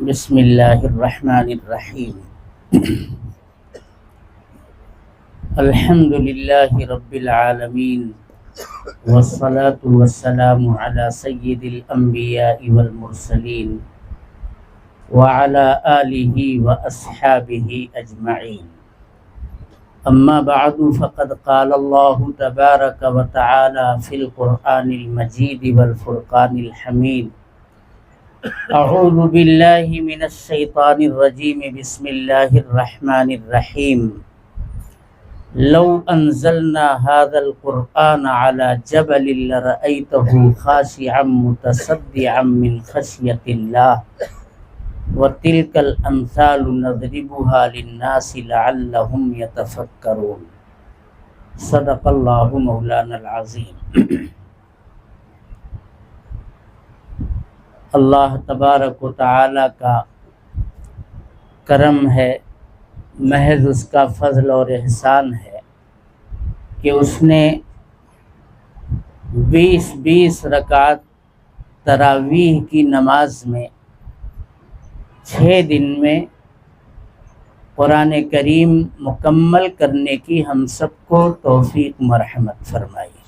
بسم اللہ الرحمن الرحیم الحمد للہ رب العالمین والصلاة والسلام علی سید الانبیاء والمرسلین وعلی آلہ واصحابہ اجمعین اما بعد فقد قال اللہ تبارک وتعالی فی القرآن المجید والفرقان الحمید اعوذ باللہ من الشیطان الرجیم بسم اللہ الرحمن الرحیم لو انزلنا هذا القرآن على جبل لرأيته خاشعا متصدعا من خشیۃ اللہ وتلك الامثال نضربها للناس لعلهم يتفکرون صدق اللہ مولانا العظیم۔ اللہ تبارک و تعالی کا کرم ہے، محض اس کا فضل اور احسان ہے کہ اس نے 20 رکعت تراویح کی نماز میں 6 دن میں قرآن کریم مکمل کرنے کی ہم سب کو توفیق مرحمت فرمائی۔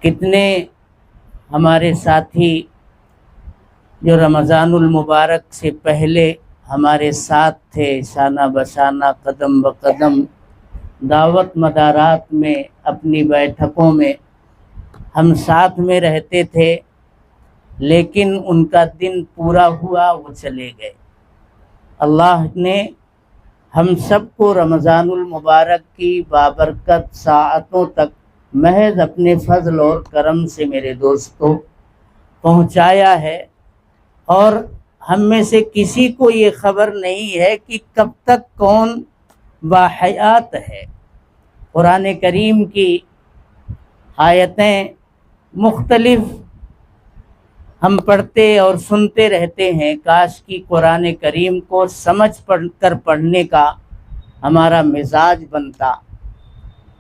کتنے ہمارے ساتھی جو رمضان المبارک سے پہلے ہمارے ساتھ تھے، شانہ بشانہ قدم بقدم دعوت مدارات میں اپنی بیٹھکوں میں ہم ساتھ میں رہتے تھے، لیکن ان کا دن پورا ہوا، وہ چلے گئے۔ اللہ نے ہم سب کو رمضان المبارک کی بابرکت ساعتوں تک محض اپنے فضل اور کرم سے میرے دوستوں پہنچایا ہے، اور ہم میں سے کسی کو یہ خبر نہیں ہے کہ کب تک کون باحیات ہے۔ قرآن کریم کی آیتیں مختلف ہم پڑھتے اور سنتے رہتے ہیں، کاش کی قرآن کریم کو سمجھ کر پڑھنے کا ہمارا مزاج بنتا۔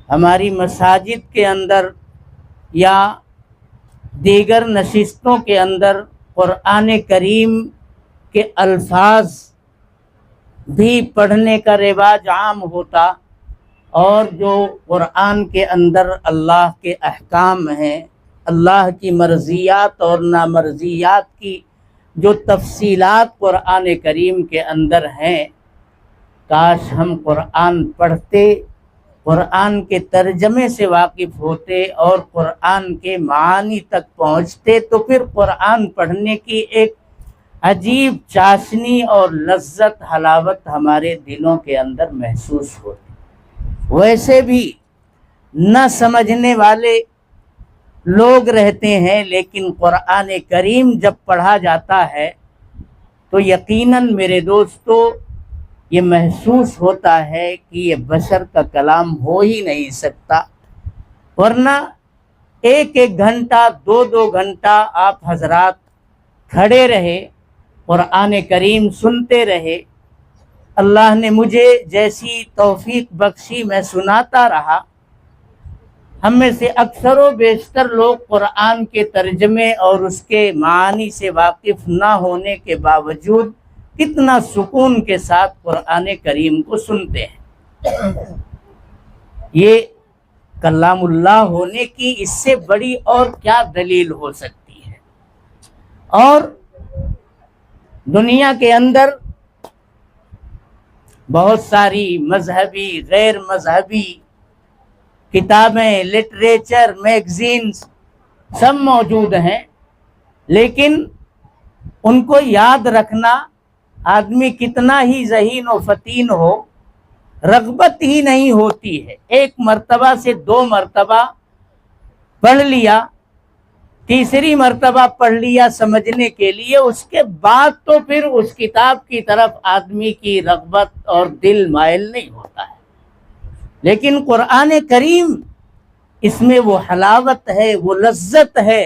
ہماری مساجد کے اندر یا دیگر نشستوں کے اندر قرآن کریم کے الفاظ بھی پڑھنے کا رواج عام ہوتا، اور جو قرآن کے اندر اللہ کے احکام ہیں، اللہ کی مرضیات اور نامرضیات کی جو تفصیلات قرآن کریم کے اندر ہیں، کاش ہم قرآن پڑھتے، قرآن کے ترجمے سے واقف ہوتے اور قرآن کے معانی تک پہنچتے، تو پھر قرآن پڑھنے کی ایک عجیب چاشنی اور لذت حلاوت ہمارے دلوں کے اندر محسوس ہوتی۔ ویسے بھی نہ سمجھنے والے لوگ رہتے ہیں، لیکن قرآن کریم جب پڑھا جاتا ہے تو یقیناً میرے دوستو یہ محسوس ہوتا ہے کہ یہ بشر کا کلام ہو ہی نہیں سکتا، ورنہ 1 گھنٹہ 2 گھنٹہ آپ حضرات کھڑے رہے، قرآن کریم سنتے رہے۔ اللہ نے مجھے جیسی توفیق بخشی میں سناتا رہا۔ ہم میں سے اکثر و بیشتر لوگ قرآن کے ترجمے اور اس کے معانی سے واقف نہ ہونے کے باوجود کتنا سکون کے ساتھ قرآن کریم کو سنتے ہیں۔ یہ کلام اللہ ہونے کی اس سے بڑی اور کیا دلیل ہو سکتی ہے؟ اور دنیا کے اندر بہت ساری مذہبی، غیر مذہبی کتابیں، لٹریچر، میگزینز سب موجود ہیں، لیکن ان کو یاد رکھنا آدمی کتنا ہی ذہین و فطین ہو، رغبت ہی نہیں ہوتی ہے۔ 1 مرتبہ سے 2 مرتبہ پڑھ لیا، تیسری مرتبہ پڑھ لیا سمجھنے کے لیے، اس کے بعد تو پھر اس کتاب کی طرف آدمی کی رغبت اور دل مائل نہیں ہوتا ہے۔ لیکن قرآن کریم، اس میں وہ حلاوت ہے، وہ لذت ہے،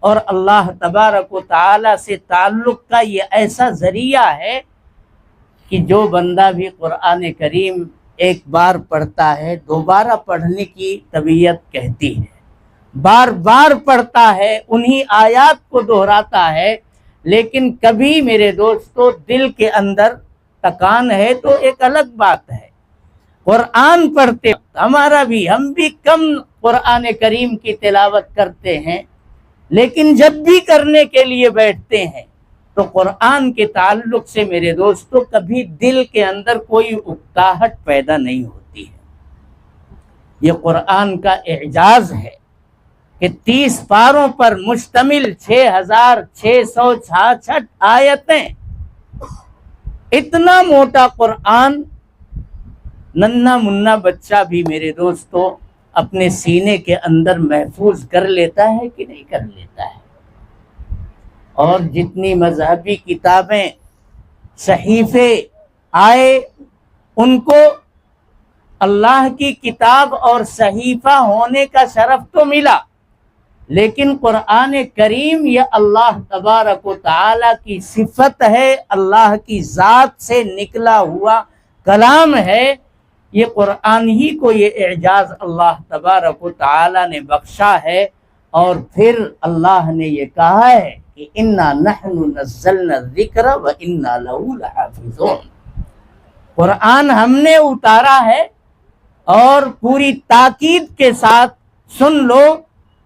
اور اللہ تبارک و تعالی سے تعلق کا یہ ایسا ذریعہ ہے کہ جو بندہ بھی قرآن کریم ایک بار پڑھتا ہے، دوبارہ پڑھنے کی طبیعت کہتی ہے۔ بار بار پڑھتا ہے، انہی آیات کو دہراتا ہے، لیکن کبھی میرے دوستو دل کے اندر تکان ہے تو ایک الگ بات ہے۔ قرآن پڑھتے ہم بھی کم قرآن کریم کی تلاوت کرتے ہیں، لیکن جب بھی کرنے کے لیے بیٹھتے ہیں تو قرآن کے تعلق سے میرے دوستو کبھی دل کے اندر کوئی اکتاہٹ پیدا نہیں ہوتی ہے۔ یہ قرآن کا اعجاز ہے کہ 30 پاروں پر مشتمل 6666 آیتیں، اتنا موٹا قرآن ننھا منا بچہ بھی میرے دوستو اپنے سینے کے اندر محفوظ کر لیتا ہے کہ نہیں کر لیتا ہے۔ اور جتنی مذہبی کتابیں صحیفے آئے ان کو اللہ کی کتاب اور صحیفہ ہونے کا شرف تو ملا، لیکن قرآن کریم یہ اللہ تبارک و تعالی کی صفت ہے، اللہ کی ذات سے نکلا ہوا کلام ہے۔ یہ قرآن ہی کو یہ اعجاز اللہ تبارک و تعالی نے بخشا ہے، اور پھر اللہ نے یہ کہا ہے کہ اِنَّا نَحْنُ نَزَّلْنَا الذِّكْرَ وَإِنَّا لَهُ لَحَافِظُونَ۔ قرآن ہم نے اتارا ہے، اور پوری تاکید کے ساتھ سن لو،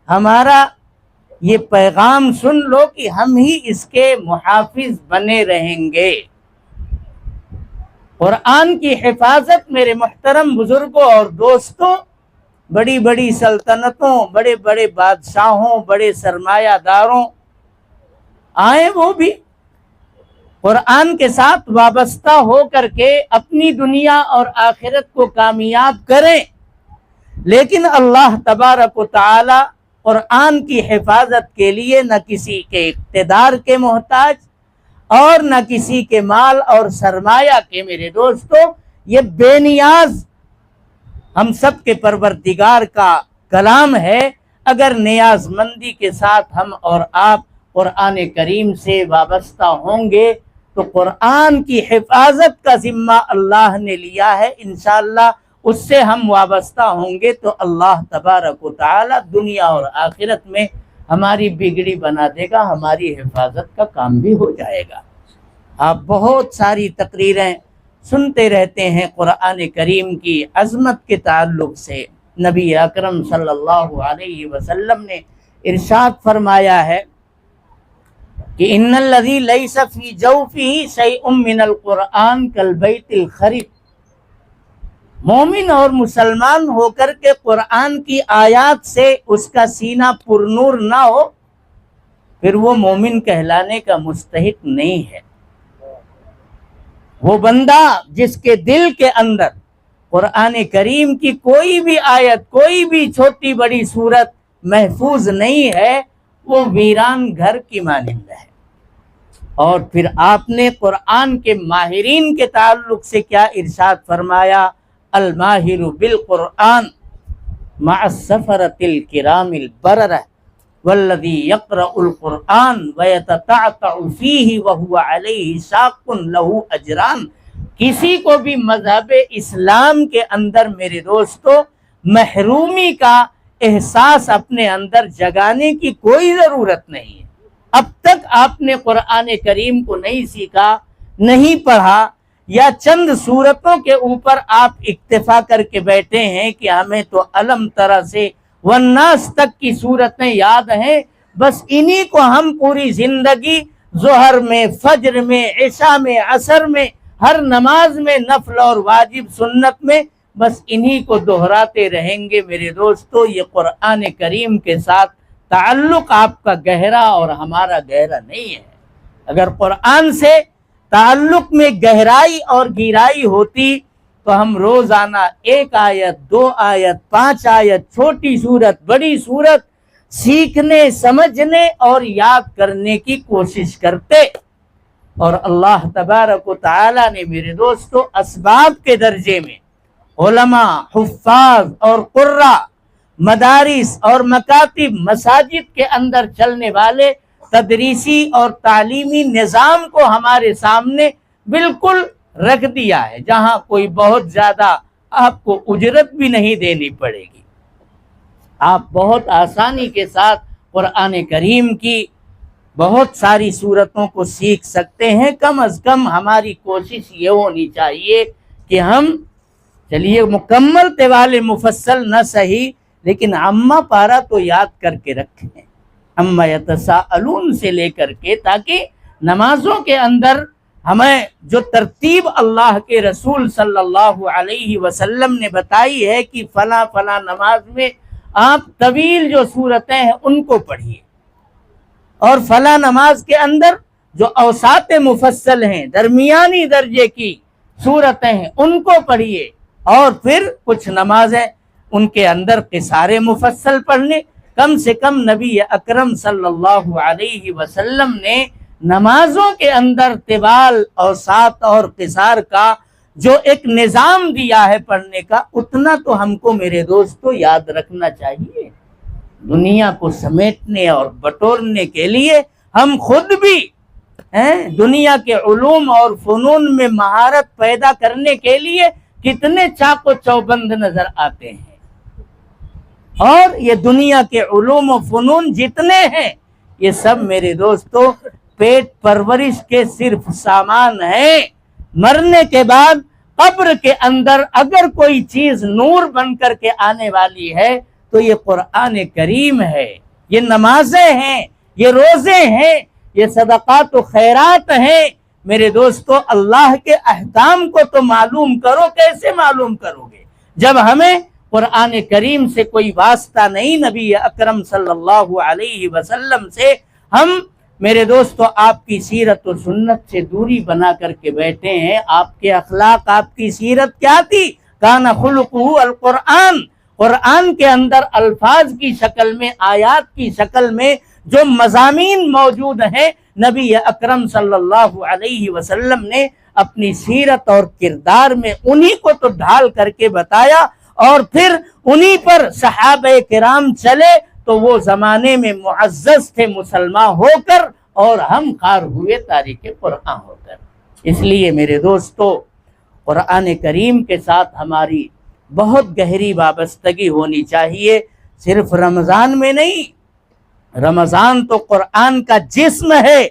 ہمارا یہ پیغام سن لو کہ ہم ہی اس کے محافظ بنے رہیں گے۔ قرآن کی حفاظت میرے محترم بزرگوں اور دوستوں، بڑی بڑی سلطنتوں، بڑے بڑے بادشاہوں، بڑے سرمایہ داروں آئے، وہ بھی قرآن کے ساتھ وابستہ ہو کر کے اپنی دنیا اور آخرت کو کامیاب کریں، لیکن اللہ تبارک و تعالی قرآن کی حفاظت کے لیے نہ کسی کے اقتدار کے محتاج اور نہ کسی کے مال اور سرمایہ کے، میرے دوستو یہ بے نیاز ہم سب کے پروردگار کا کلام ہے۔ اگر نیاز مندی کے ساتھ ہم اور آپ قرآن کریم سے وابستہ ہوں گے تو قرآن کی حفاظت کا ذمہ اللہ نے لیا ہے، انشاءاللہ اس سے ہم وابستہ ہوں گے تو اللہ تبارک و تعالی دنیا اور آخرت میں ہماری بگڑی بنا دے گا، ہماری حفاظت کا کام بھی ہو جائے گا۔ آپ بہت ساری تقریریں سنتے رہتے ہیں قرآن کریم کی عظمت کے تعلق سے۔ نبی اکرم صلی اللہ علیہ وسلم نے ارشاد فرمایا ہے کہ ان الذی لیس فی جوفہ شیء من القرآن کالبیت الخرب۔ مومن اور مسلمان ہو کر کے قرآن کی آیات سے اس کا سینہ پرنور نہ ہو، پھر وہ مومن کہلانے کا مستحق نہیں ہے۔ وہ بندہ جس کے دل کے اندر قرآن کریم کی کوئی بھی آیت، کوئی بھی چھوٹی بڑی صورت محفوظ نہیں ہے، وہ ویران گھر کی مانند ہے۔ اور پھر آپ نے قرآن کے ماہرین کے تعلق سے کیا ارشاد فرمایا؟ الماہر بالقرآن مع السفرۃ الکرام البررہ والذی یقرأ القرآن ویتتعتع فیہ وہو علیہ شاق لہ اجران۔ کسی کو بھی مذہب اسلام کے اندر میرے دوستو محرومی کا احساس اپنے اندر جگانے کی کوئی ضرورت نہیں ہے۔ اب تک آپ نے قرآن کریم کو نہیں سیکھا، نہیں پڑھا، یا چند صورتوں کے اوپر آپ اکتفا کر کے بیٹھے ہیں کہ ہمیں تو علم ترى سے والناس تک کی صورتیں یاد ہیں، بس انہی کو ہم پوری زندگی ظہر میں، فجر میں، عشاء میں، عصر میں، ہر نماز میں، نفل اور واجب سنت میں بس انہی کو دہراتے رہیں گے۔ میرے دوستو یہ قرآن کریم کے ساتھ تعلق آپ کا گہرا اور ہمارا گہرا نہیں ہے۔ اگر قرآن سے تعلق میں گہرائی اور گہرائی ہوتی تو ہم روزانہ 1 آیت، 2 آیت، 5 آیت، چھوٹی صورت، بڑی صورت سیکھنے، سمجھنے اور یاد کرنے کی کوشش کرتے۔ اور اللہ تبارک و تعالی نے میرے دوستو اسباب کے درجے میں علماء، حفاظ اور قراء، مدارس اور مکاتب، مساجد کے اندر چلنے والے تدریسی اور تعلیمی نظام کو ہمارے سامنے بالکل رکھ دیا ہے، جہاں کوئی بہت زیادہ آپ کو اجرت بھی نہیں دینی پڑے گی۔ آپ بہت آسانی کے ساتھ قرآن کریم کی بہت ساری صورتوں کو سیکھ سکتے ہیں۔ کم از کم ہماری کوشش یہ ہونی چاہیے کہ ہم چلیے مکمل طوال مفصل نہ صحیح لیکن عامہ پارہ تو یاد کر کے رکھیں، عما یتساءلون سے لے کر کے، تاکہ نمازوں کے اندر ہمیں جو ترتیب اللہ کے رسول صلی اللہ علیہ وسلم نے بتائی ہے کہ فلاں فلاں نماز میں آپ طویل جو صورتیں ہیں ان کو پڑھیے، اور فلاں نماز کے اندر جو اوساط مفصل ہیں، درمیانی درجے کی صورتیں ہیں، ان کو پڑھیے، اور پھر کچھ نمازیں ان کے اندر قصار مفصل پڑھنے۔ کم سے کم نبی اکرم صلی اللہ علیہ وسلم نے نمازوں کے اندر طوال، اوساط اور قصار کا جو ایک نظام دیا ہے پڑھنے کا، اتنا تو ہم کو میرے دوستو یاد رکھنا چاہیے۔ دنیا کو سمیٹنے اور بٹورنے کے لیے ہم خود بھی دنیا کے علوم اور فنون میں مہارت پیدا کرنے کے لیے کتنے چاق و چوبند نظر آتے ہیں، اور یہ دنیا کے علوم و فنون جتنے ہیں یہ سب میرے دوستو پیٹ پرورش کے صرف سامان ہیں۔ مرنے کے بعد قبر کے اندر اگر کوئی چیز نور بن کر کے آنے والی ہے تو یہ قرآن کریم ہے، یہ نمازیں ہیں، یہ روزے ہیں، یہ صدقات و خیرات ہیں۔ میرے دوستو اللہ کے احکام کو تو معلوم کرو۔ کیسے معلوم کرو گے جب ہمیں قرآن کریم سے کوئی واسطہ نہیں، نبی اکرم صلی اللہ علیہ وسلم سے؟ ہم میرے دوستو آپ کی سیرت و سنت سے دوری بنا کر کے بیٹھے ہیں۔ آپ کے اخلاق، آپ کی سیرت کیا تھی؟ کان خلقہ القرآن۔ قرآن کے اندر الفاظ کی شکل میں، آیات کی شکل میں جو مضامین موجود ہیں، نبی اکرم صلی اللہ علیہ وسلم نے اپنی سیرت اور کردار میں انہی کو تو ڈھال کر کے بتایا، اور پھر انہی پر صحابہ کرام چلے تو وہ زمانے میں معزز تھے مسلمان ہو کر، اور ہم خار ہوئے تاریخ قرآن ہو کر۔ اس لیے میرے دوستو قرآن کریم کے ساتھ ہماری بہت گہری وابستگی ہونی چاہیے، صرف رمضان میں نہیں۔ رمضان تو قرآن کا جسم ہے،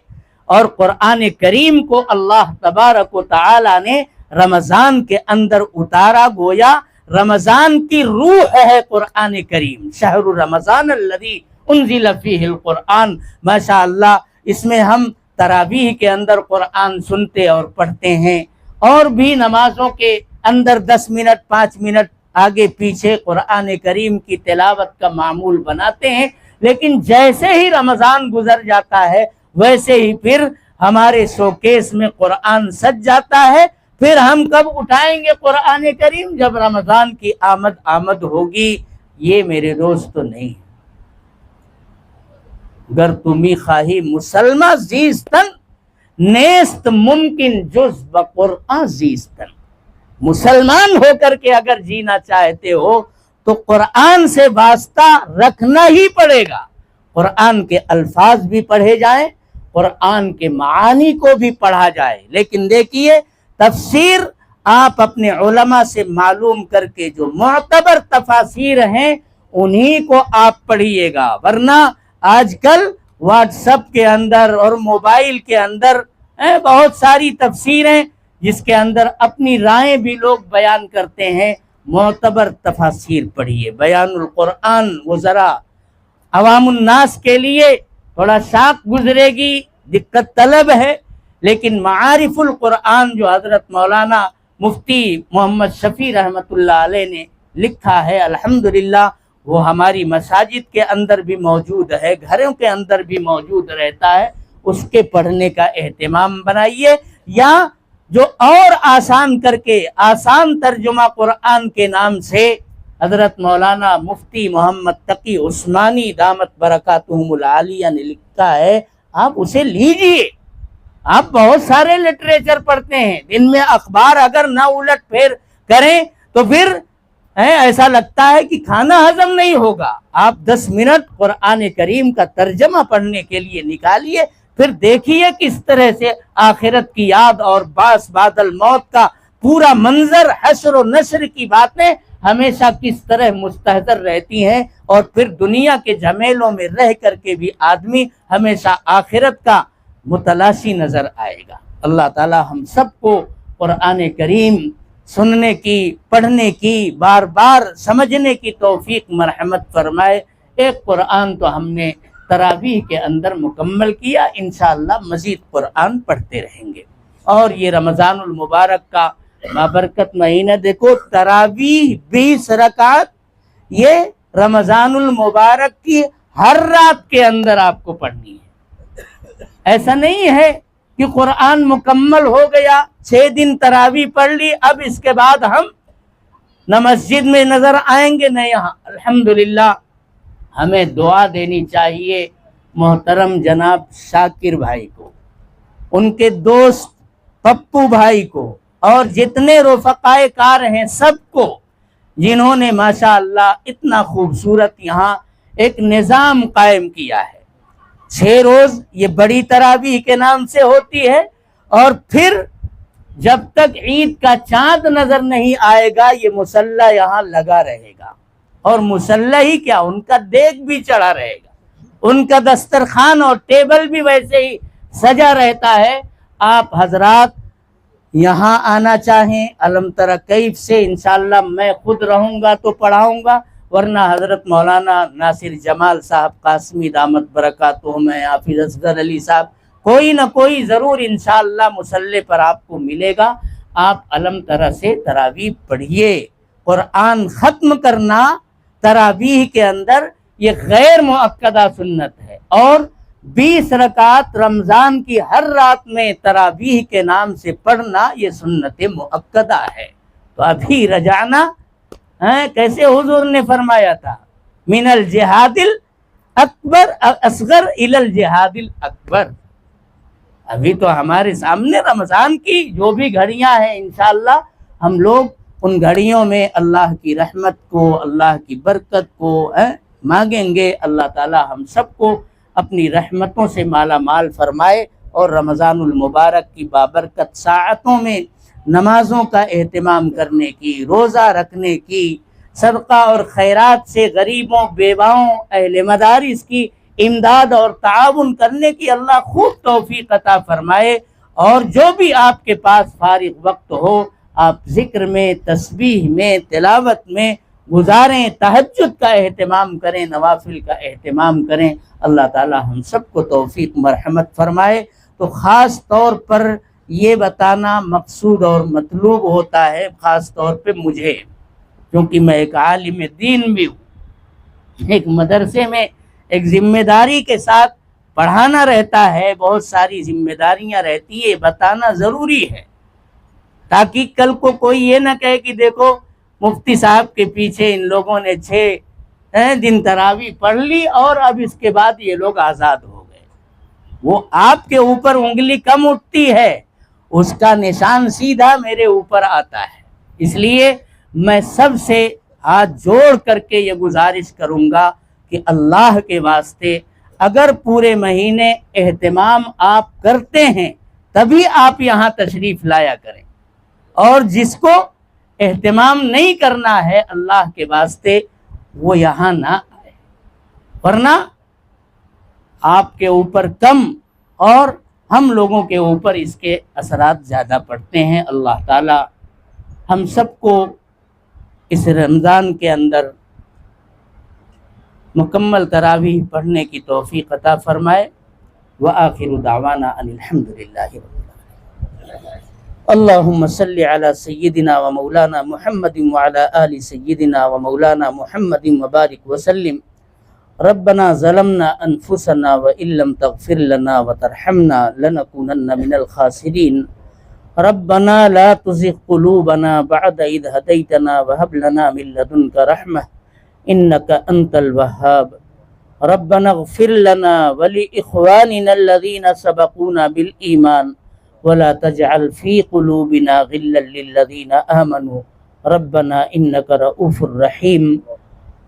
اور قرآن کریم کو اللہ تبارک و تعالی نے رمضان کے اندر اتارا، گویا رمضان کی روح ہے قرآن کریم۔ شہر رمضان الذی انزل فیہ القرآن۔ ماشاء اللہ، اس میں ہم تراویح کے اندر قرآن سنتے اور پڑھتے ہیں، اور بھی نمازوں کے اندر 10 منٹ 5 منٹ آگے پیچھے قرآن کریم کی تلاوت کا معمول بناتے ہیں، لیکن جیسے ہی رمضان گزر جاتا ہے ویسے ہی پھر ہمارے شوکیس میں قرآن سج جاتا ہے۔ پھر ہم کب اٹھائیں گے قرآن کریم؟ جب رمضان کی آمد ہوگی۔ یہ میرے دوستو نہیں، گر تمی خواہی مسلمہ زیستن، نیست ممکن جز بقرآن زیستن۔ مسلمان ہو کر کے اگر جینا چاہتے ہو تو قرآن سے واسطہ رکھنا ہی پڑے گا۔ قرآن کے الفاظ بھی پڑھے جائیں، قرآن کے معانی کو بھی پڑھا جائے، لیکن دیکھیے تفسیر آپ اپنے علماء سے معلوم کر کے جو معتبر تفاسیر ہیں انہی کو آپ پڑھیے گا، ورنہ آج کل واٹس ایپ کے اندر اور موبائل کے اندر بہت ساری تفسیریں جس کے اندر اپنی رائیں بھی لوگ بیان کرتے ہیں۔ معتبر تفاسیر پڑھیے۔ بیان القرآن وہ ذرا عوام الناس کے لیے تھوڑا شاق گزرے گی، دقت طلب ہے، لیکن معارف القرآن جو حضرت مولانا مفتی محمد شفیع رحمۃ اللہ علیہ نے لکھا ہے، الحمدللہ وہ ہماری مساجد کے اندر بھی موجود ہے، گھروں کے اندر بھی موجود رہتا ہے۔ اس کے پڑھنے کا اہتمام بنائیے، یا جو اور آسان کر کے آسان ترجمہ قرآن کے نام سے حضرت مولانا مفتی محمد تقی عثمانی دامت برکاتہم العالیہ نے لکھا ہے، آپ اسے لیجئے۔ آپ بہت سارے لٹریچر پڑھتے ہیں، دن میں اخبار اگر نہ الٹ پھیر کریں تو پھر ایسا لگتا ہے کہ کھانا ہضم نہیں ہوگا۔ آپ 10 منٹ قرآن کریم کا ترجمہ پڑھنے کے لیے نکالیے، پھر دیکھیے کس طرح سے آخرت کی یاد اور بعث بعد الموت کا پورا منظر، حشر و نشر کی باتیں ہمیشہ کس طرح مستحضر رہتی ہیں، اور پھر دنیا کے جھمیلوں میں رہ کر کے بھی آدمی ہمیشہ آخرت کا متلاشی نظر آئے گا۔ اللہ تعالی ہم سب کو قرآن کریم سننے کی، پڑھنے کی، بار بار سمجھنے کی توفیق مرحمت فرمائے۔ ایک قرآن تو ہم نے تراویح کے اندر مکمل کیا، انشاءاللہ مزید قرآن پڑھتے رہیں گے۔ اور یہ رمضان المبارک کا بابرکت مہینہ دیکھو، تراویح 20 رکعت یہ رمضان المبارک کی ہر رات کے اندر آپ کو پڑھنی ہے۔ ایسا نہیں ہے کہ قرآن مکمل ہو گیا، 6 دن تراویح پڑھ لی، اب اس کے بعد ہم نہ مسجد میں نظر آئیں گے نہ یہاں۔ الحمدللہ ہمیں دعا دینی چاہیے محترم جناب شاکر بھائی کو، ان کے دوست پپو بھائی کو، اور جتنے رفقائے کار ہیں سب کو، جنہوں نے ماشاءاللہ اتنا خوبصورت یہاں ایک نظام قائم کیا ہے۔ 6 روز یہ بڑی تراویح کے نام سے ہوتی ہے، اور پھر جب تک عید کا چاند نظر نہیں آئے گا یہ مصلی یہاں لگا رہے گا، اور مصلی ہی کیا، ان کا دیگ بھی چڑھا رہے گا، ان کا دسترخوان اور ٹیبل بھی ویسے ہی سجا رہتا ہے۔ آپ حضرات یہاں آنا چاہیں علم تر کیف سے، انشاءاللہ میں خود رہوں گا تو پڑھاؤں گا، ورنہ حضرت مولانا ناصر جمال صاحب قاسمی دامت برکاتہم، حافظ اصغر علی صاحب، کوئی نہ کوئی ضرور انشاءاللہ مصلی پر آپ کو ملے گا۔ آپ علم تر سے تراویح پڑھیے۔ قرآن ختم کرنا تراویح کے اندر یہ غیر مؤکدہ سنت ہے، اور 20 رکعت رمضان کی ہر رات میں تراویح کے نام سے پڑھنا یہ سنت مؤکدہ ہے۔ تو ابھی رجعنا کیسے حضور نے فرمایا تھا، من الجہاد الاکبر اصغر الی الجہاد الاکبر۔ ابھی تو ہمارے سامنے رمضان کی جو بھی گھڑیاں ہیں، انشاءاللہ ہم لوگ ان گھڑیوں میں اللہ کی رحمت کو، اللہ کی برکت کو مانگیں گے۔ اللہ تعالی ہم سب کو اپنی رحمتوں سے مالا مال فرمائے، اور رمضان المبارک کی بابرکت ساعتوں میں نمازوں کا اہتمام کرنے کی، روزہ رکھنے کی، صدقہ اور خیرات سے غریبوں، بیواؤں، اہل مدارس کی امداد اور تعاون کرنے کی اللہ خوب توفیق عطا فرمائے۔ اور جو بھی آپ کے پاس فارغ وقت ہو، آپ ذکر میں، تسبیح میں، تلاوت میں گزاریں، تہجد کا اہتمام کریں، نوافل کا اہتمام کریں۔ اللہ تعالی ہم سب کو توفیق مرحمت فرمائے۔ تو خاص طور پر یہ بتانا مقصود اور مطلوب ہوتا ہے، خاص طور پہ مجھے، کیونکہ میں ایک عالم دین بھی ہوں، ایک مدرسے میں ایک ذمہ داری کے ساتھ پڑھانا رہتا ہے، بہت ساری ذمہ داریاں رہتی ہے، بتانا ضروری ہے، تاکہ کل کو کوئی یہ نہ کہے کہ دیکھو مفتی صاحب کے پیچھے ان لوگوں نے 6 دن تراویح پڑھ لی اور اب اس کے بعد یہ لوگ آزاد ہو گئے۔ وہ آپ کے اوپر انگلی کم اٹھتی ہے، اس کا نشان سیدھا میرے اوپر آتا ہے۔ اس لیے میں سب سے ہاتھ جوڑ کر کے یہ گزارش کروں گا کہ اللہ کے واسطے اگر پورے مہینے اہتمام آپ کرتے ہیں تبھی آپ یہاں تشریف لایا کریں، اور جس کو اہتمام نہیں کرنا ہے اللہ کے واسطے وہ یہاں نہ آئے، ورنہ آپ کے اوپر کم اور ہم لوگوں کے اوپر اس کے اثرات زیادہ پڑتے ہیں۔ اللہ تعالی ہم سب کو اس رمضان کے اندر مکمل تراویح پڑھنے کی توفیق عطا فرمائے۔ وآخر دعوانا ان الحمد للہ رب العالمین۔ اللہم صلی علی سیدنا و مولانا محمد وعلی آل سیدنا و مولانا محمد وبارک وسلم۔ ربنا ظلمنا انفسنا وان لم تغفر لنا وترحمنا لنکونن من الخاسرین۔ ربنا لا تزغ قلوبنا بعد اذ هديتنا وهب لنا من لدنك رحمة انك انت الوهاب۔ ربنا اغفر لنا ولإخواننا الذين سبقونا بالإيمان ولا تجعل في قلوبنا غلا للذين آمنوا ربنا إنك رؤوف رحيم۔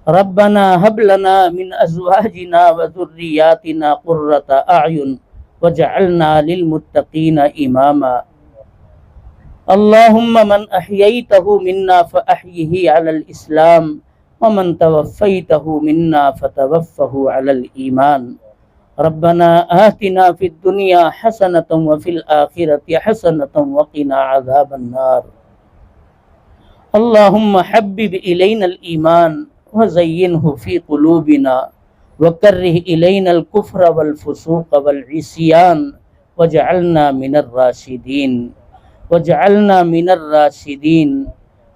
ربنا هب لنا من أزواجنا وذرياتنا قرة أعين وجعلنا للمتقين إماما۔ اللهم من أحييته منا فأحيه على الإسلام ومن توفيته منا فتوفه على الإيمان ربنا آتنا في الدنيا حسنة وفي الآخرة حسنة وقنا عذاب النار اللهم حبب إلينا الإيمان وزينه في قلوبنا وكره إلينا الكفر والفسوق والعصيان واجعلنا من الراشدين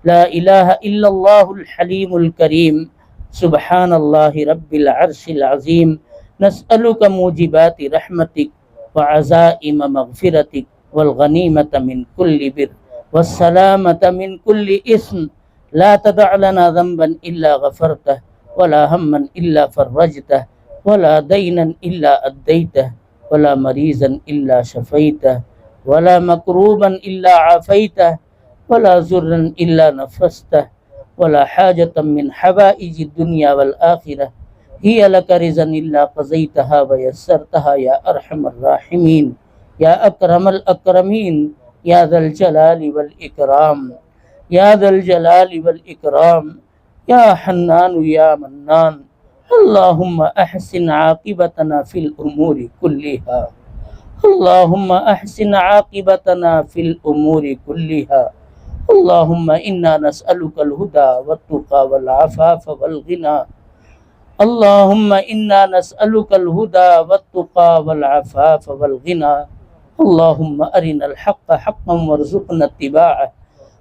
لا إله إلا الله الحليم الكريم سبحان الله رب العرش العظيم نسألك موجبات رحمتك وعزائم مغفرتك والغنيمة من كل بر والسلامة من كل إثم لا تدع لنا ذنبا إلا غفرته ولا هما إلا فرجته ولا دينا إلا أديته ولا مريضا إلا شفيته ولا مكروبا إلا عافيته ولا ضرا إلا نفسته ولا حاجة من حوائج الدنيا والآخرة هي لك رضا إلا قضيتها ويسرتها يا أرحم الراحمين يا أكرم الأكرمين يا ذا الجلال والإكرام يا حنان يا منان اللهم أحسن عاقبتنا في الأمور كلها اللهم إنا نسألك الهدى والتقى والعفاف والغنى اللهم أرنا الحق حقا وارزقنا اتباعه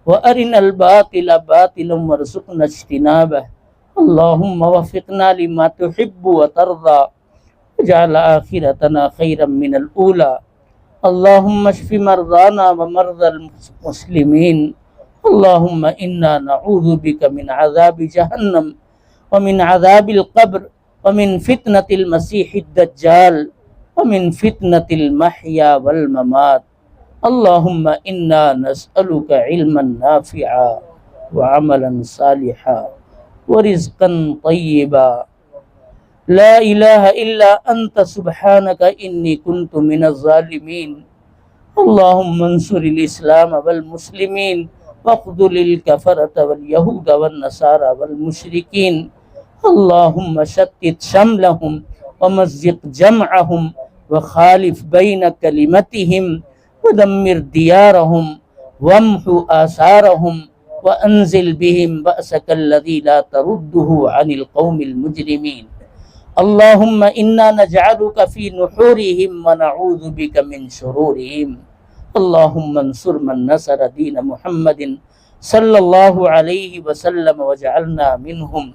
وأرنا الباطل باطلا وارزقنا اجتنابه اللهم وفقنا لما تحب وترضى واجعل آخرتنا خيرا من الأولى اللهم اشف مرضانا ومرضى المسلمين اللهم إنا نعوذ بك من عذاب جهنم ومن عذاب القبر ومن فتنة المسيح الدجال ومن فتنة المحيا والممات اللهم إنا نسألك علما نافعا وعملا صالحا ورزقا طيبا لا إله إلا أنت سبحانك إني كنت من الظالمين اللهم انصر الإسلام والمسلمين واخذل الكفرة واليهود والنصارى والمشركين اللهم شتت شملهم ومزق جمعهم وخالف بين كلمتهم ودمر ديارهم وامحو آثارهم وأنزل بهم بأسك الذي لا ترده عن القوم المجرمين اللهم إنا نجعلك في نحورهم ونعوذ بك من شرورهم اللهم انصر من نصر دين محمد صلى الله عليه وسلم واجعلنا منهم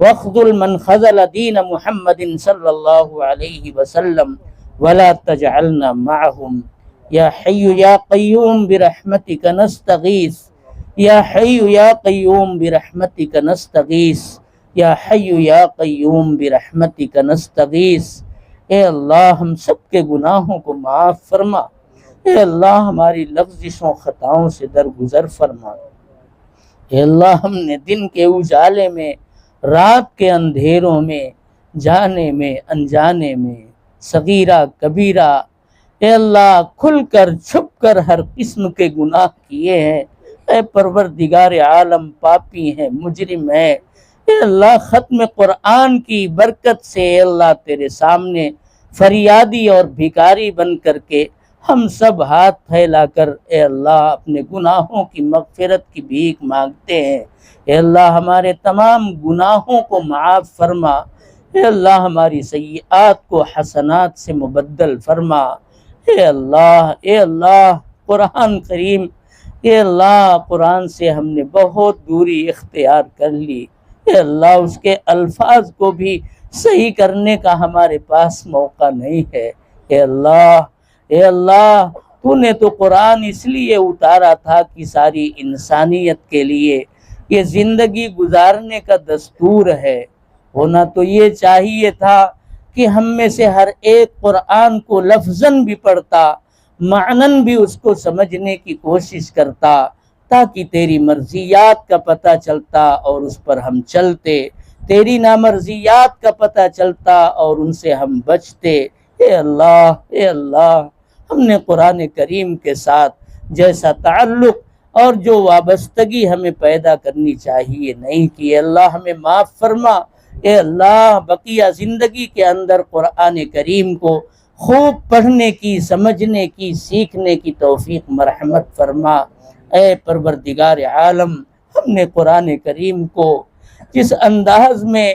واخذل من خذل دين محمد صلى الله عليه وسلم ولا تجعلنا معهم يا حي يا قيوم برحمتك نستغيث يا حي يا قيوم برحمتك نستغيث یا حی یا قیوم برحمتک نستغیث اے اللہ ہم سب کے گناہوں کو معاف فرما اے اللہ ہماری لغزشوں خطاؤں سے درگزر فرما اے اللہ ہم نے دن کے اجالے میں رات کے اندھیروں میں جانے میں انجانے میں صغیرہ کبیرہ اے اللہ کھل کر چھپ کر ہر قسم کے گناہ کیے ہیں اے پروردگار عالم پاپی ہیں مجرم ہیں اے اللہ ختم قرآن کی برکت سے اے اللہ تیرے سامنے فریادی اور بھکاری بن کر کے ہم سب ہاتھ پھیلا کر اے اللہ اپنے گناہوں کی مغفرت کی بھیک مانگتے ہیں اے اللہ ہمارے تمام گناہوں کو معاف فرما اے اللہ ہماری سیئات کو حسنات سے مبدل فرما اے اللہ قرآن کریم اے اللہ قرآن سے ہم نے بہت دوری اختیار کر لی اے اللہ اس کے الفاظ کو بھی صحیح کرنے کا ہمارے پاس موقع نہیں ہے اے اللہ تو نے تو قرآن اس لیے اتارا تھا کہ ساری انسانیت کے لیے یہ زندگی گزارنے کا دستور ہے ہونا تو یہ چاہیے تھا کہ ہم میں سے ہر ایک قرآن کو لفظاً بھی پڑھتا معنن بھی اس کو سمجھنے کی کوشش کرتا تاکہ تیری مرضیات کا پتہ چلتا اور اس پر ہم چلتے تیری نامرضیات کا پتہ چلتا اور ان سے ہم بچتے اے اللہ ہم نے قرآن کریم کے ساتھ جیسا تعلق اور جو وابستگی ہمیں پیدا کرنی چاہیے نہیں کی۔ اے اللہ ہمیں معاف فرما۔ اے اللہ بقیہ زندگی کے اندر قرآن کریم کو خوب پڑھنے کی، سمجھنے کی، سیکھنے کی توفیق مرحمت فرما۔ اے پروردگار عالم، ہم نے قرآن کریم کو جس انداز میں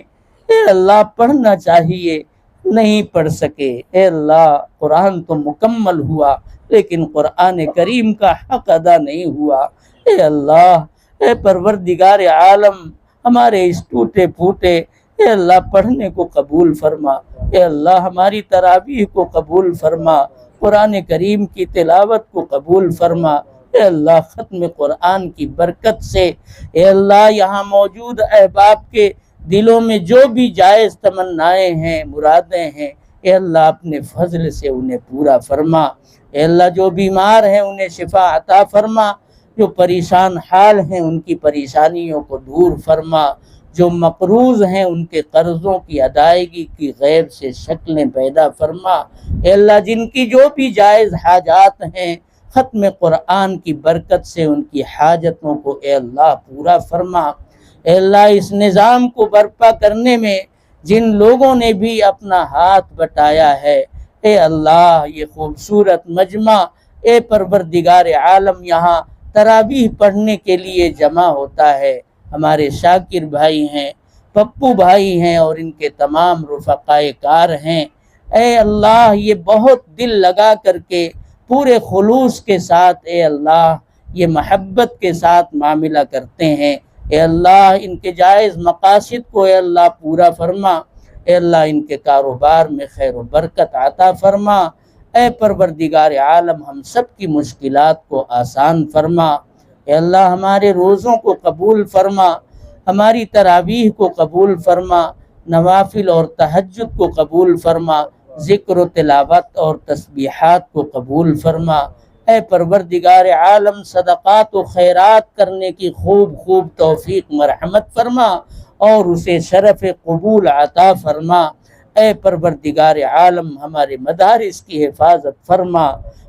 اے اللہ پڑھنا چاہیے نہیں پڑھ سکے۔ اے اللہ قرآن تو مکمل ہوا لیکن قرآن کریم کا حق ادا نہیں ہوا۔ اے اللہ، اے پروردگار عالم، ہمارے اس ٹوٹے پھوٹے اے اللہ پڑھنے کو قبول فرما۔ اے اللہ ہماری تراویح کو قبول فرما، قرآن کریم کی تلاوت کو قبول فرما۔ اے اللہ ختم قرآن کی برکت سے اے اللہ یہاں موجود احباب کے دلوں میں جو بھی جائز تمنائیں ہیں، مرادیں ہیں، اے اللہ اپنے فضل سے انہیں پورا فرما۔ اے اللہ جو بیمار ہیں انہیں شفا عطا فرما، جو پریشان حال ہیں ان کی پریشانیوں کو دور فرما، جو مقروض ہیں ان کے قرضوں کی ادائیگی کی غیب سے شکلیں پیدا فرما۔ اے اللہ جن کی جو بھی جائز حاجات ہیں ختم قرآن کی برکت سے ان کی حاجتوں کو اے اللہ پورا فرما۔ اے اللہ اس نظام کو برپا کرنے میں جن لوگوں نے بھی اپنا ہاتھ بٹایا ہے، اے اللہ یہ خوبصورت مجمع اے پروردگار عالم یہاں تراویح پڑھنے کے لیے جمع ہوتا ہے، ہمارے شاکر بھائی ہیں، پپو بھائی ہیں اور ان کے تمام رفقائے کار ہیں۔ اے اللہ یہ بہت دل لگا کر کے پورے خلوص کے ساتھ اے اللہ یہ محبت کے ساتھ معاملہ کرتے ہیں۔ اے اللہ ان کے جائز مقاصد کو اے اللہ پورا فرما۔ اے اللہ ان کے کاروبار میں خیر و برکت عطا فرما۔ اے پروردگار عالم ہم سب کی مشکلات کو آسان فرما۔ اے اللہ ہمارے روزوں کو قبول فرما، ہماری تراویح کو قبول فرما، نوافل اور تہجد کو قبول فرما، ذکر و تلاوت اور تسبیحات کو قبول فرما۔ اے پروردگار عالم صدقات و خیرات کرنے کی خوب توفیق مرحمت فرما اور اسے شرف قبول عطا فرما۔ اے پروردگار عالم ہمارے مدارس کی حفاظت فرما،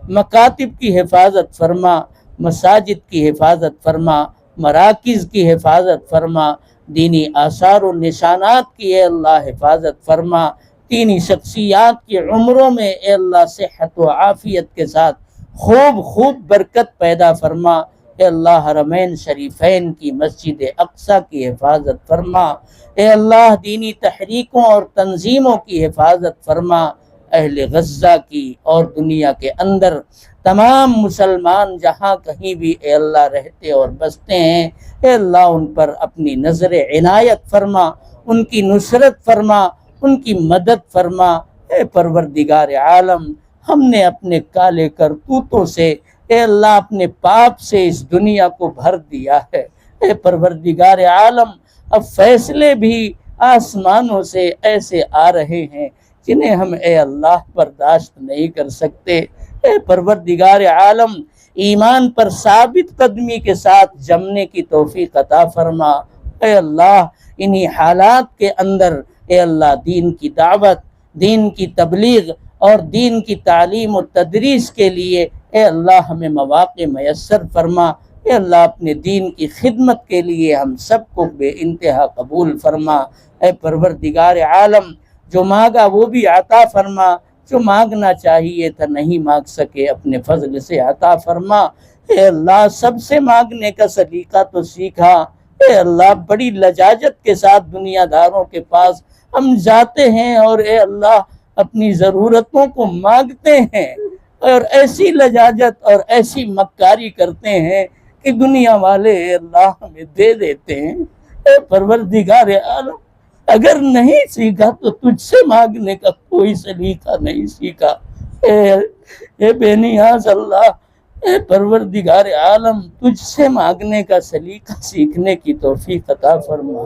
مکاتب کی حفاظت فرما، مساجد کی حفاظت فرما، مراکز کی حفاظت فرما، دینی آثار و نشانات کی اے اللہ حفاظت فرما، دینی شخصیات کی عمروں میں اے اللہ صحت و عافیت کے ساتھ خوب برکت پیدا فرما۔ اے اللہ حرمین شریفین کی مسجد اقصی کی حفاظت فرما۔ اے اللہ دینی تحریکوں اور تنظیموں کی حفاظت فرما، اہل غزہ کی اور دنیا کے اندر تمام مسلمان جہاں کہیں بھی اے اللہ رہتے اور بستے ہیں، اے اللہ ان پر اپنی نظر عنایت فرما، ان کی نصرت فرما، ان کی مدد فرما۔ اے پروردگار عالم ہم نے اپنے کالے کرتوتوں سے اے اللہ اپنے پاپ سے اس دنیا کو بھر دیا ہے۔ اے پروردگار عالم اب فیصلے بھی آسمانوں سے ایسے آ رہے ہیں جنہیں ہم اے اللہ برداشت نہیں کر سکتے۔ اے پروردگار عالم ایمان پر ثابت قدمی کے ساتھ جمنے کی توفیق عطا فرما۔ اے اللہ انہی حالات کے اندر اے اللہ دین کی دعوت، دین کی تبلیغ اور دین کی تعلیم و تدریس کے لیے اے اللہ ہمیں مواقع میسر فرما۔ اے اللہ اپنے دین کی خدمت کے لیے ہم سب کو بے انتہا قبول فرما۔ اے پروردگار عالم جو مانگا وہ بھی عطا فرما، جو مانگنا چاہیے تھا نہیں مانگ سکے اپنے فضل سے عطا فرما۔ اے اللہ سب سے مانگنے کا سلیقہ تو سیکھا۔ اے اللہ بڑی لجاجت کے ساتھ دنیا داروں کے پاس ہم جاتے ہیں اور اے اللہ اپنی ضرورتوں کو مانگتے ہیں اور ایسی لجاجت اور ایسی مکاری کرتے ہیں کہ دنیا والے اے اللہ ہمیں دے دیتے ہیں۔ اے پروردگار عالم اگر نہیں سیکھا تو تجھ سے مانگنے کا کوئی سلیقہ نہیں سیکھا۔ اے بے نیاز اللہ، اے پروردگار عالم تجھ سے مانگنے کا سلیقہ سیکھنے کی توفیق عطا فرما۔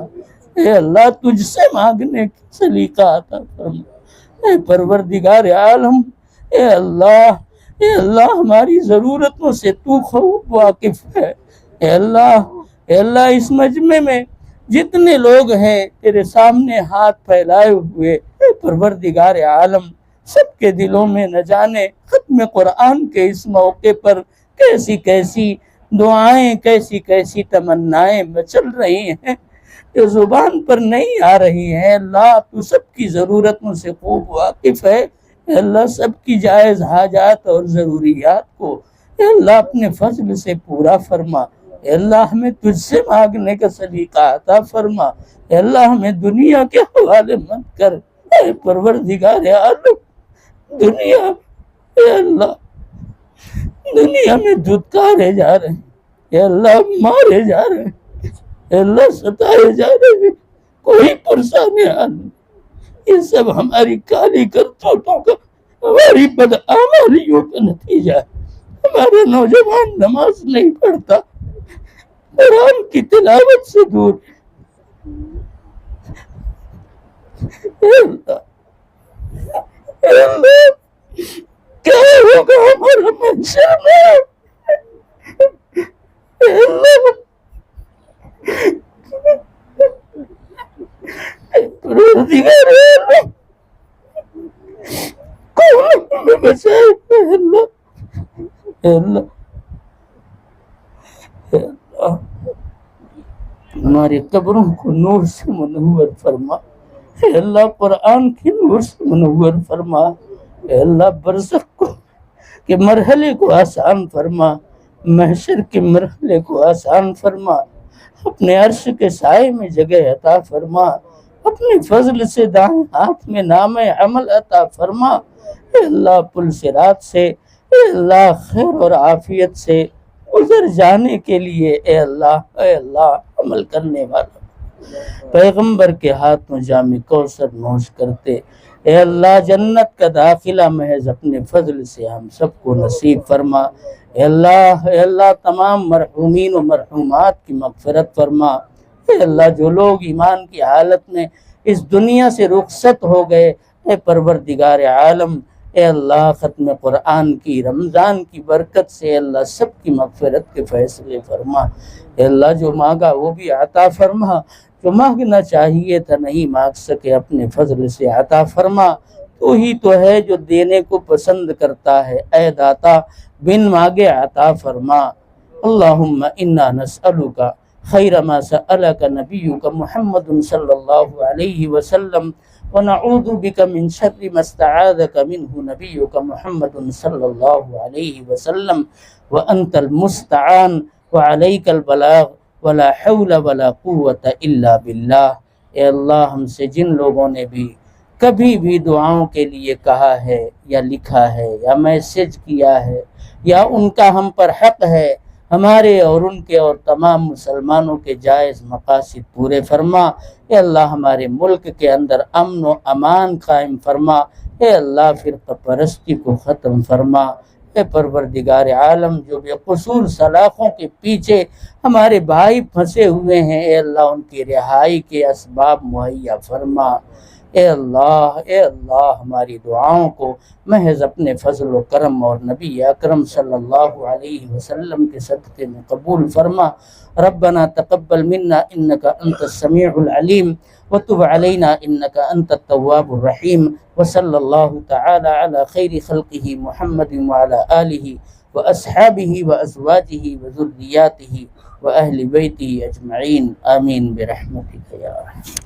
اے اللہ تجھ سے مانگنے کی سلیقہ عطا فرما۔ اے پروردگار عالم اے اللہ ہماری ضرورتوں سے تو خوب واقف ہے۔ اے اللہ اس مجمع میں جتنے لوگ ہیں تیرے سامنے ہاتھ پھیلائے ہوئے، اے پروردگار عالم سب کے دلوں میں نہ جانے ختم قرآن کے اس موقع پر کیسی دعائیں کیسی کیسی تمنائیں مچل رہی ہیں جو زبان پر نہیں آ رہی ہیں۔ اللہ تو سب کی ضرورتوں سے خوب واقف ہے۔ اے اللہ سب کی جائز حاجات اور ضروریات کو اے اللہ اپنے فضل سے پورا فرما۔ اے اللہ ہمیں تجھ سے مانگنے کا سلیقہ عطا فرما۔ اے اللہ ہمیں دنیا کے حوالے مت کر۔ اے پروردگار عالم، دنیا اے اللہ دنیا میں دھتکارے جا رہے ہیں، اے اللہ مارے جا رہے ہیں، اے اللہ ستائے جا رہے ہیں، کوئی پرسان حال نہیں۔ یہ سب ہماری کالی کرتوتوں کا، ہماری بدعمالیوں کا نتیجہ ہے۔ ہمارا نوجوان نماز نہیں پڑھتا، قرآن کی تلاوت سے دور اے اللہ اے اللہ کیا ہوگا ہمارا محشر میں؟ اے اللہ پروردگار عالم کون ہمیں بچائے؟ اے اللہ اے اللہ اے اللہ ہماری قبروں کو نور سے منور فرما۔ اے اللہ قرآن کی نور سے منور فرما۔ اے اللہ برزخ کے مرحلے کو آسان فرما، محشر کے مرحلے کو آسان فرما، اپنے عرش کے سائے میں جگہ عطا فرما، اپنے فضل سے دائیں ہاتھ میں نام عمل عطا فرما۔ اے اللہ پل صراط سے اے اللہ خیر اور عافیت سے گزر جانے کے لیے اے اللہ عمل کرنے والا پیغمبر کے ہاتھوں جام کوثر نوش کرتے اے اللہ جنت کا داخلہ محض اپنے فضل سے ہم سب کو نصیب فرما۔ اے اللہ تمام مرحومین و مرحومات کی مغفرت فرما۔ اے اللہ جو لوگ ایمان کی حالت میں اس دنیا سے رخصت ہو گئے اے پروردگار عالم اے اللہ ختم قرآن کی رمضان کی برکت سے اے اللہ سب کی مغفرت کے فیصلے فرما۔ اے اللہ جو مانگا وہ بھی عطا فرما، جو مانگنا چاہیے تھا نہیں مانگ سکے اپنے فضل سے عطا فرما۔ تو ہی تو ہے جو دینے کو پسند کرتا ہے، اے داتا بن مانگے عطا فرما۔ اللہم انا نسألک خیر ما سألک نبیک محمد صلی اللہ علیہ وسلم ونعوذ بک من شر ما استعاذک منہ نبیک محمد صلی اللہ علیہ وسلم وانت المستعان وعلیک البلاغ ولا حول ولا قوت الا باللہ۔ اے اللہ ہم سے جن لوگوں نے بھی کبھی بھی دعاؤں کے لیے کہا ہے یا لکھا ہے یا میسج کیا ہے یا ان کا ہم پر حق ہے، ہمارے اور ان کے اور تمام مسلمانوں کے جائز مقاصد پورے فرما۔ اے اللہ ہمارے ملک کے اندر امن و امان قائم فرما۔ اے اللہ فرقہ پرستی کو ختم فرما۔ اے پروردگار عالم جو بے قصور سلاخوں کے پیچھے ہمارے بھائی پھنسے ہوئے ہیں اے اللہ ان کی رہائی کے اسباب مہیا فرما۔ اے اللہ ہماری دعاؤں کو محض اپنے فضل و کرم اور نبی اکرم صلی اللہ علیہ وسلم کے صدقے میں قبول فرما۔ ربنا تقبل منا انك انت السميع العليم وتب علينا انك انت التواب الرحيم وصلى الله تعالى على خير خلقه محمد وعلى آله واصحابه وازواجه وذرياته واهل بيته اجمعين آمين برحمتك يا رحمن۔